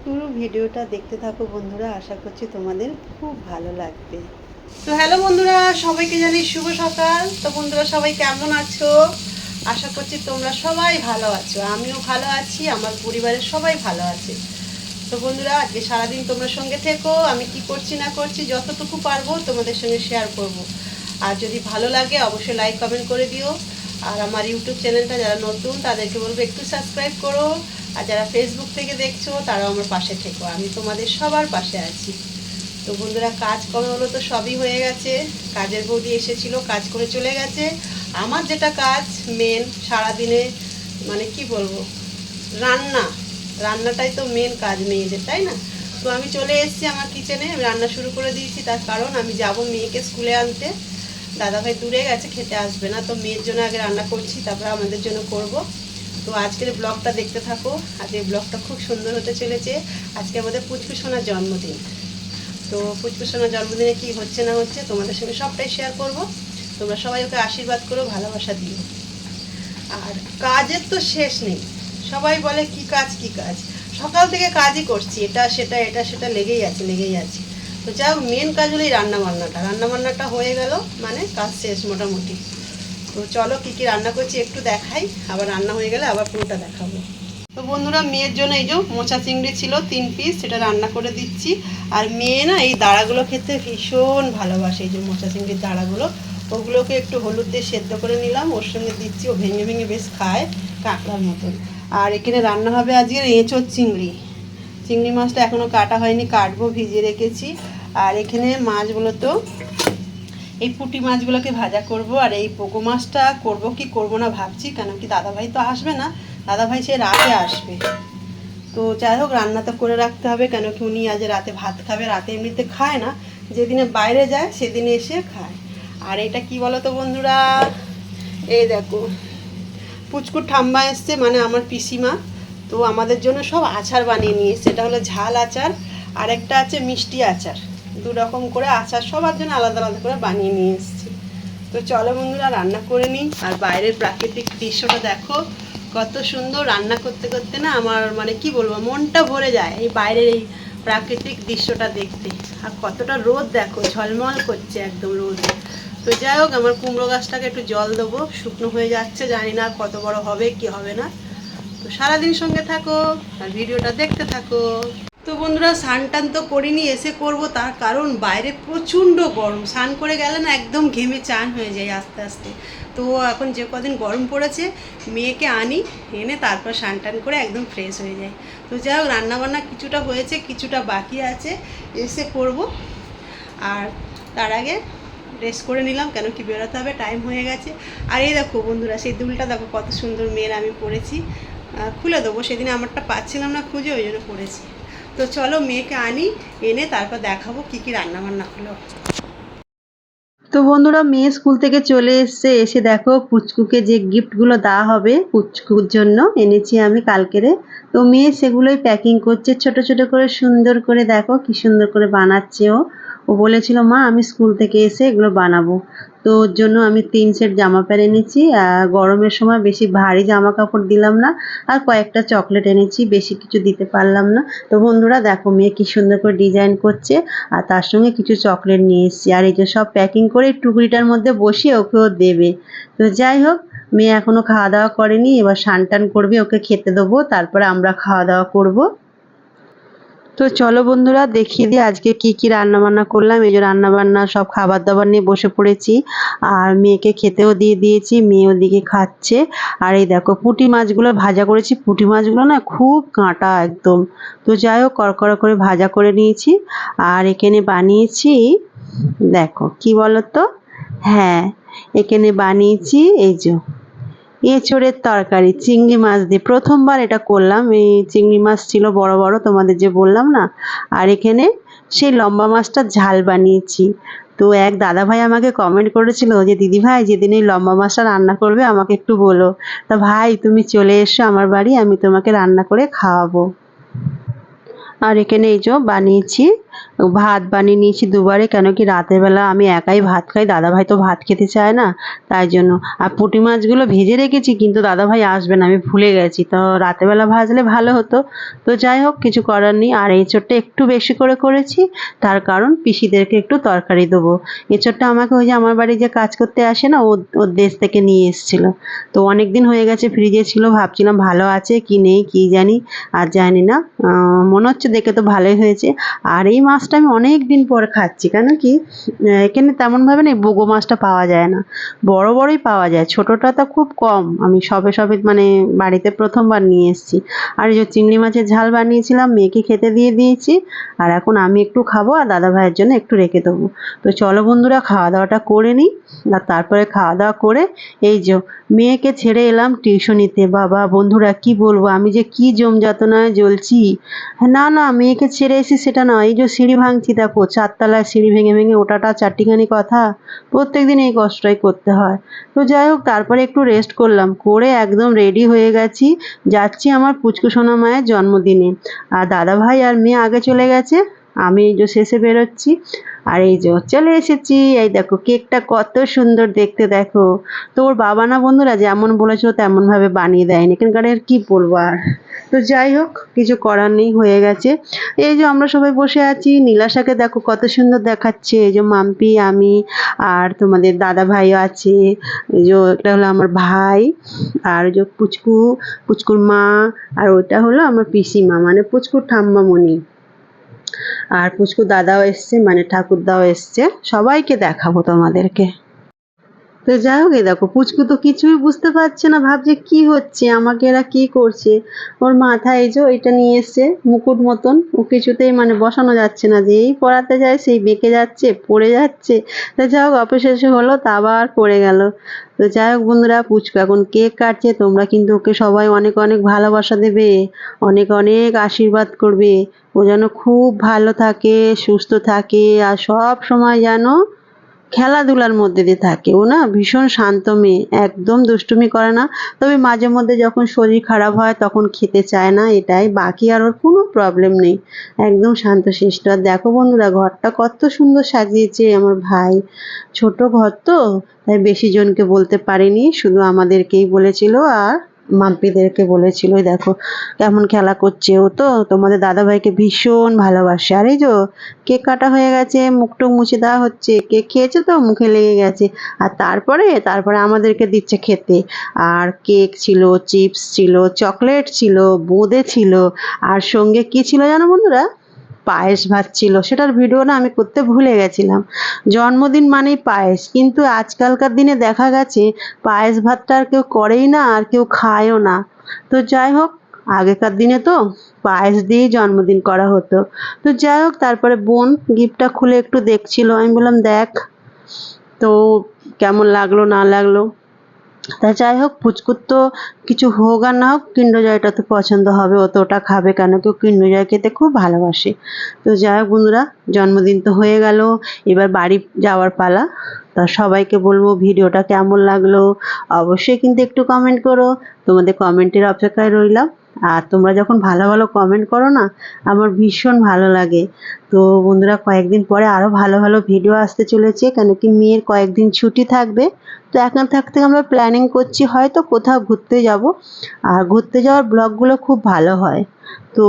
পুরো ভিডিওটা দেখতে থাকো বন্ধুরা, আশা করছি তোমাদের খুব ভালো লাগবে। তো হ্যালো বন্ধুরা, সবাইকে জানাই শুভ সকাল। তো বন্ধুরা সবাই কেমন আছো? আশা করছি তোমরা সবাই ভালো আছো, আমিও ভালো আছি, আমার পরিবারের সবাই ভালো আছে। তো বন্ধুরা আজকে সারাদিন তোমরা সঙ্গে থেকো, আমি কি করছি না করছি যতটুকু পারবো তোমাদের সঙ্গে শেয়ার করব। আর যদি ভালো লাগে অবশ্যই লাইক কমেন্ট করে দিও। আর আমার ইউটিউব চ্যানেলটা যারা নতুন তাদেরকে বলবো একটু সাবস্ক্রাইব করো। আর যারা ফেসবুক থেকে দেখছো তারাও আমার পাশে থেকো, আমি তোমাদের সবার পাশে আছি। তো বন্ধুরা কাজ করা হলো তো সবই হয়ে গেছে। কাজের বৌদি এসেছিল, কাজ করে চলে গেছে। আমার যেটা কাজ মেন সারাদিনে, মানে কি বলবো, রান্নাটাই তো মেন কাজ মেয়েদের, তাই না? তো আমি চলে এসেছি আমার কিচেনে, রান্না শুরু করে দিয়েছি। তার কারণ আমি যাব মেয়েকে স্কুলে আনতে। দাদাভাই দূরে গেছে, খেতে আসবে না, তো মেয়ের জন্য আগে রান্না করছি, তারপরে আমাদের জন্য করব। তো আজকের ব্লগটা দেখতে থাকো। আজকের ব্লগটা খুব সুন্দর হতে চলেছে। আজকে আমাদের পুচকুসোনার জন্মদিন। তো পুচকুসোনার জন্মদিনে কি হচ্ছে না হচ্ছে তোমাদের সঙ্গে সবটাই শেয়ার করব। তোমরা সবাই ওকে আশীর্বাদ করো, ভালোবাসা দিও। আর কাজের তো শেষ নেই। সবাই বলে কি কাজ কি কাজ, সকাল থেকে কাজই করছি, এটা সেটা লেগেই আছে। তো যাই হোক, মেন কাজ হলো এই রান্নাবান্নাটা হয়ে গেল, মানে কাজ শেষ মোটামুটি। তো চলো কী কী রান্না করছি একটু দেখাই, আবার রান্না হয়ে গেলে আবার পুরোটা দেখাবো। তো বন্ধুরা মেয়ের জন্য এই যে মোচা চিংড়ি ছিল 3 পিস, সেটা রান্না করে দিচ্ছি। আর মেয়ে না এই দাঁড়াগুলো খেতে ভীষণ ভালোবাসে, এই যে মোচা চিংড়ির দাঁড়াগুলো, ওগুলোকে একটু হলুদ দিয়ে সেদ্ধ করে নিলাম, ওর সঙ্গে দিচ্ছি। ও ভেঙে ভেঙে বেশ খায়, কাঁকড়ার মতন। আর এখানে রান্না হবে আজকের এঁচোড় চিংড়ি মাছটা এখনও কাটা হয়নি, কাটবো, ভিজিয়ে রেখেছি। আর এখানে মাছগুলো তো এই পুঁটি মাছগুলোকে ভাজা করব। আর এই পোকো মাছটা করব কি করব না ভাবছি, কেন কি দাদাভাই তো আসবে না, দাদাভাই সে রাতে আসবে। তো যাই হোক, রান্না তো করে রাখতে হবে, কেন কি উনি আজ রাতে ভাত খাবে। রাতে এমনিতে খায় না, যেদিনে বাইরে যায় সেদিনে এসে খায়। আর এটা কি বলো তো বন্ধুরা, এই দেখো পুচকুর ঠাম্মা এসছে, মানে আমার পিসিমা। তো আমাদের জন্য সব আচার বানিয়ে নিয়ে এসছে। এটা হলো ঝাল আচার, আর একটা আছে মিষ্টি আচার। 2 রকম করে আচার সবার জন্য আলাদা আলাদা করে বানিয়ে নিয়ে এসছে। তো চলো বন্ধুরা রান্না করে নিই। আর বাইরের প্রাকৃতিক দৃশ্যটা দেখো কত সুন্দর। রান্না করতে করতে না আমার, মানে কি বলবো, মনটা ভরে যায় এই বাইরের এই প্রাকৃতিক দৃশ্যটা দেখতে। আর কতটা রোদ দেখো, ঝলমল করছে একদম রোদ। তো যাই হোক, আমার কুমড়ো গাছটাকে একটু জল দেবো, শুকনো হয়ে যাচ্ছে, জানি না কত বড় হবে কি হবে না। তো সারাদিন সঙ্গে থাকো আর ভিডিওটা দেখতে থাকো। তো বন্ধুরা স্নান টান তো করিনি, এসে করব, তার কারণ বাইরে প্রচণ্ড গরম। স্নান করে গেলে না একদম ঘেমে চান হয়ে যায় আস্তে আস্তে। তো এখন যে কদিন গরম পড়েছে, মেয়েকে আনি, এনে তারপর স্নান টান করে একদম ফ্রেশ হয়ে যায়। তো যাই হোক, রান্নাবান্না কিছুটা হয়েছে, কিছুটা বাকি আছে, এসে করব। আর তার আগে রেস্ট করে নিলাম, কেন কি বেরোতে হবে, টাইম হয়ে গেছে। আর এই দেখো বন্ধুরা, সেই দুলটা দেখো কত সুন্দর মেয়ের আমি পরেছি, খুলে দেবো। সেদিনে আমারটা পাচ্ছিলাম না খুঁজে, ওই জন্য পরেছি। তো চলো মেয়েকে আনি, এনে তারপর দেখাবো কি কি রান্নাবান্না হলো। তো বন্ধুরা মেয়ে স্কুল থেকে চলে এসছে, এসে দেখো পুচকুকে যে গিফটগুলো দেওয়া হবে পুচকুর জন্য এনেছি আমি কালকেরে। তো মেয়ে সেগুলোই প্যাকিং করছে ছোট ছোট করে, সুন্দর করে। দেখো কি সুন্দর করে বানাচ্ছে ও। ও বলেছিল মা আমি স্কুল থেকে এসে এগুলো বানাবো। তো ওর জন্য আমি 3 সেট জামা প্যান্ট এনেছি। গরমের সময় বেশি ভারী জামা কাপড় দিলাম না। আর কয়েকটা চকলেট এনেছি, বেশি কিছু দিতে পারলাম না। তো বন্ধুরা দেখো মেয়ে কি সুন্দর করে ডিজাইন করছে, আর তার সঙ্গে কিছু চকলেট নিয়ে এসেছি। আর এই যে সব প্যাকিং করে টুকরিটার মধ্যে বসিয়ে ওকেও দেবে। তো যাই হোক, মেয়ে এখনো খাওয়া দাওয়া করেনি, এবার স্নান টান করবে, ওকে খেতে দেবো, তারপরে আমরা খাওয়া দাওয়া করব। তো চলো বন্ধুরা দেখিয়ে দিই আজকে কি কি রান্না বান্না করলাম। এই যে রান্না বান্না সব খাবার দাবার নিয়ে বসে পড়েছি, আর মেয়েকে খেতেও দিয়ে দিয়েছি, মেয়ে ওদিকে খাচ্ছে। আর এই দেখো পুঁটি মাছগুলো ভাজা করেছি, পুঁটি মাছগুলো না খুব কাঁটা একদম। তো যাই হোক কড়কড়া করে ভাজা করে নিয়েছি। আর এখানে বানিয়েছি, দেখো কি বলো তো, হ্যাঁ এখানে বানিয়েছি এই যে এঁচোড়ের তরকারি চিংড়ি মাছ দিয়ে। প্রথমবার এটা করলাম, এই চিংড়ি মাছ ছিল বড় বড়, তোমাদের যে বললাম না। আর এখানে সেই লম্বা মাছটা ঝাল বানিয়েছি। তো এক দাদা ভাই আমাকে কমেন্ট করেছিল যে দিদি ভাই যেদিন এই লম্বা মাছটা রান্না করবে আমাকে একটু বলো। তা ভাই তুমি চলে এসো আমার বাড়ি, আমি তোমাকে রান্না করে খাওয়াবো। আর এখানে এই যে বানিয়েছি ভাত বানিয়ে নিয়েছি দুবারে, কেন কি রাতের বেলা আমি একাই ভাত খাই, দাদাভাই তো ভাত খেতে চায় না, তাই জন্য। আর পুঁটি মাছগুলো ভেজে রেখেছি, কিন্তু দাদাভাই আসবে না, আমি ভুলে গেছি, তো রাতের বেলা ভাজলে ভালো হতো। তো যাই হোক, কিছু করার নেই। আর এঁচোড়টা একটু বেশি করে করেছি, তার কারণ পিসিদেরকে একটু তরকারি দেবো। এঁচোড়টা আমাকে ওই যে আমার বাড়ি যে কাজ করতে আসে না, ওর দেশ থেকে নিয়ে এসেছিল। তো অনেক দিন হয়ে গেছে, ফ্রিজে ছিল, ভাবছিলাম ভালো আছে কি নেই কি জানি, আর জানি না। মনে হচ্ছে দেখে তো ভালোই হয়েছে। আর এই মাছটা আমি অনেক দিন পর খাচ্ছি, কেন কি এখানে তেমনভাবে না বগো মাছটা পাওয়া যায় না, বড় বড়ই পাওয়া যায়, ছোটটা তো খুব কম। আমি সবে সবে মানে বাড়িতে প্রথমবার নিয়ে এসেছি। আর এই যে চিংড়ি মাছের ঝাল বানিয়েছিলাম, মেয়েকে খেতে দিয়ে দিয়েছি, আর এখন আমি একটু খাবো আর দাদা ভাইয়ের জন্য একটু রেখে দেবো। তো চলো বন্ধুরা, খাওয়া দাওয়াটা করে নিই। আর তারপরে খাওয়া দাওয়া করে এই যে মেয়েকে ছেড়ে এলাম টিউশনিতে। বাবা বন্ধুরা কি বলবো, আমি যে কি যন্ত্রণায় জ্বলছি। না না, মেয়েকে ছেড়ে এসি সেটা নয়, এই যে সিঁড়ি ভাঙছি, দেখো 4 তলায় সিঁড়ি ভেঙে ভেঙে ওঠাটা চারটিখানি কথা, প্রত্যেকদিন এই কষ্টই করতে হয়। তো যাই হোক, তারপরে একটু রেস্ট করলাম, করে একদম রেডি হয়ে গেছি, যাচ্ছি আমার পুচকু সোনা মায়ের জন্মদিনে। আর দাদা ভাই আর মেয়ে আগে চলে গেছে, আমি এই যে শেষে বেরোচ্ছি। আর এই যে চলে এসেছি, এই দেখো কেকটা কত সুন্দর দেখতে, দেখো। তো ওর বাবা না বন্ধুরা যেমন বলেছিল তেমন ভাবে বানিয়ে দেয়নি, এখানকার আর কি বলবো আর। তো যাই হোক, কিছু করার নেই, হয়ে গেছে। এই যে আমরা সবাই বসে আছি, নীলাশাকে দেখো কত সুন্দর দেখাচ্ছে, এই যে মাম্পি, আমি, আর তোমাদের দাদা ভাইও আছে। এই যে এটা হলো আমার ভাই, আর ওই যে পুচকুর মা, আর ওটা হলো আমার পিসিমা, মানে পুচকুর ঠাম্মামণি। আর পুচকু দাদাও এসছে, মানে ঠাকুরদাও এসছে, সবাইকে দেখাবো তোমাদেরকে। তো যাই হোক, এই দেখো পুচকু তো কিছুই বুঝতে পারছে না, ভাবছে কি হচ্ছে, আমাকে এরা কি করছে। ওর মাথায় এই যে এটা নিয়ে এসছে মুকুট মতন, ও কিছুতেই মানে বসানো যাচ্ছে না, যেই পড়াতে যায় সেই বেঁকে যাচ্ছে, পড়ে যাচ্ছে। তো যাই হোক, অবশেষে হলো, তা আবার পড়ে গেল। তো যাই হোক বন্ধুরা, পুচকু এখন কেক কাটছে, তোমরা কিন্তু ওকে সবাই অনেক অনেক ভালোবাসা দেবে, অনেক অনেক আশীর্বাদ করবে, ও যেন খুব ভালো থাকে, সুস্থ থাকে, আর সব সময় যেন খেলাধুলার মধ্যে দিয়ে থাকে। ও না ভীষণ শান্ত মেয়ে, একদম দুষ্টুমি করে না। তবে মাঝে মধ্যে যখন শরীর খারাপ হয় তখন খেতে চায় না, এটাই, বাকি আর ওর কোনো প্রবলেম নেই, একদম শান্তশিষ্ট। আর দেখো বন্ধুরা, ঘরটা কত সুন্দর সাজিয়েছে আমার ভাই। ছোট ঘর তো, তাই বেশি জনকে বলতে পারিনি, শুধু আমাদেরকেই বলেছিল আর মাম্পিদেরকে বলেছিল। এই দেখো কেমন খেলা করছে, ও তো তোমাদের দাদাভাইকে ভীষণ ভালোবাসে। আর এই যে কেক কাটা হয়ে গেছে, মুখ টুক মুছে দেওয়া হচ্ছে, কেক খেয়েছে তো মুখে লেগে গেছে। আর তারপরে আমাদেরকে দিচ্ছে খেতে। আর কেক ছিল, চিপস ছিল, চকলেট ছিল, বোঁদে ছিল, আর সঙ্গে কি ছিল জানো বন্ধুরা, পায়েস ভাত ছিল। সেটার ভিডিও না আমি করতে ভুলে গেছিলাম। জন্মদিন মানেই পায়েস, কিন্তু আজকালকার দিনে দেখা গেছে পায়েস ভাতটা আর কেউ করেই না, আর কেউ খায়ও না। তো যাই হোক, আগেকার দিনে তো পায়েস দিয়েই জন্মদিন করা হতো। তো যাই হোক, তারপরে বোন গিফটটা খুলে একটু দেখছিল, আমি বললাম দেখ তো কেমন লাগলো না লাগলো। তা যাই হোক, পুচকুর তো কিছু হোক আর না হোক, কিন্ডার জয়টা তো পছন্দ হবে, ও তো ওটা খাবে, কেন কেউ কিন্ডার জয় খেতে খুব ভালোবাসে। তো যাই হোক বন্ধুরা, জন্মদিন তো হয়ে গেল, এবার বাড়ি যাওয়ার পালা। তা সবাইকে বলবো ভিডিওটা কেমন লাগলো অবশ্যই কিন্তু একটু কমেন্ট করো, তোমাদের কমেন্টের অপেক্ষায় রইলাম। আর তোমরা যখন ভালো ভালো কমেন্ট করো না, আমার ভীষণ ভালো লাগে। তো বন্ধুরা, কয়েকদিন পরে আরও ভালো ভালো ভিডিও আসতে চলেছে, কেন কি মেয়ের কয়েকদিন ছুটি থাকবে। তো এখন থাকতে আমরা প্ল্যানিং করছি হয়তো কোথাও ঘুরতে যাব। আর ঘুরতে যাওয়ার ব্লগগুলো খুব ভালো হয়, তো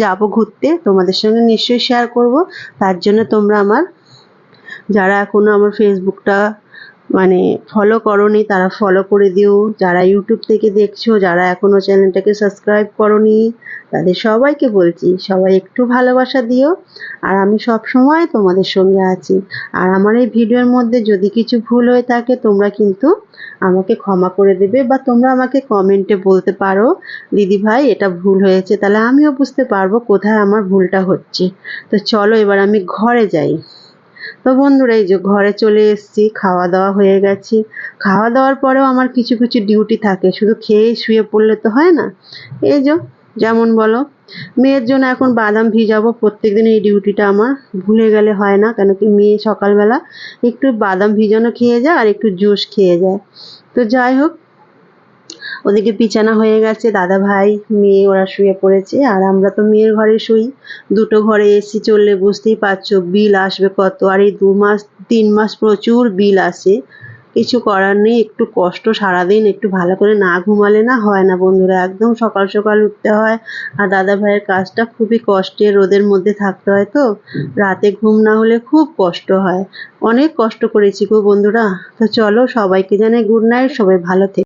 যাব ঘুরতে, তোমাদের সঙ্গে নিশ্চয়ই শেয়ার করব। তার জন্য তোমরা আমার, যারা এখনো আমার ফেসবুকটা মানে ফলো করোনি তারা ফলো করে দিও, যারা ইউটিউব থেকে দেখছো, যারা এখনো চ্যানেলটাকে সাবস্ক্রাইব করোনি, তাদের সবাইকে বলছি সবাই একটু ভালোবাসা দিও। আর আমি সব সময় তোমাদের সঙ্গে আছি। আর আমার এই ভিডিওর মধ্যে যদি কিছু ভুল হয়ে থাকে তোমরা কিন্তু আমাকে ক্ষমা করে দেবে, বা তোমরা আমাকে কমেন্টে বলতে পারো দিদি ভাই এটা ভুল হয়েছে, তাহলে আমিও বুঝতে পারবো কোথায় আমার ভুলটা হচ্ছে। তো চলো এবার আমি ঘরে যাই। তো বন্ধুরা, এই যে ঘরে চলে এসেছি, খাওয়া দাওয়া হয়ে গেছে। খাওয়া দাওয়ার পরেও আমার কিছু কিছু ডিউটি থাকে, শুধু খেয়ে শুয়ে পড়লে তো হয় না। এই যে যেমন বলো, মেয়ের জন্য এখন বাদাম ভিজাবো, প্রত্যেকদিন এই ডিউটিটা আমার ভুলে গেলে হয় না, কেন কি মেয়ে সকালবেলা একটু বাদাম ভিজানো খেয়ে যায় আর একটু জুস খেয়ে যায়। তো যাই হোক, ওদিকে বিছানা হয়ে গেছে, দাদা ভাই মেয়ে ওরা শুয়ে পড়েছে, আর আমরা তো মেয়ের ঘরে শুই। দুটো ঘরে এসি চললে বুঝতেই পারছো বিল আসবে কত। আর এই 2 মাস 3 মাস প্রচুর বিল আসে। কিছু করার নেই, একটু কষ্ট। সারাদিন একটু ভালো করে না ঘুমালে না হয় না বন্ধুরা, একদম সকাল সকাল উঠতে হয়। আর দাদা ভাইয়ের কাজটা খুবই কষ্টের, রোদের মধ্যে থাকতে হয় তো, রাতে ঘুম না হলে খুব কষ্ট হয়। অনেক কষ্ট করেছি গো বন্ধুরা। তো চলো সবাইকে জানাই গুড নাইট, সবাই ভালো থেকো।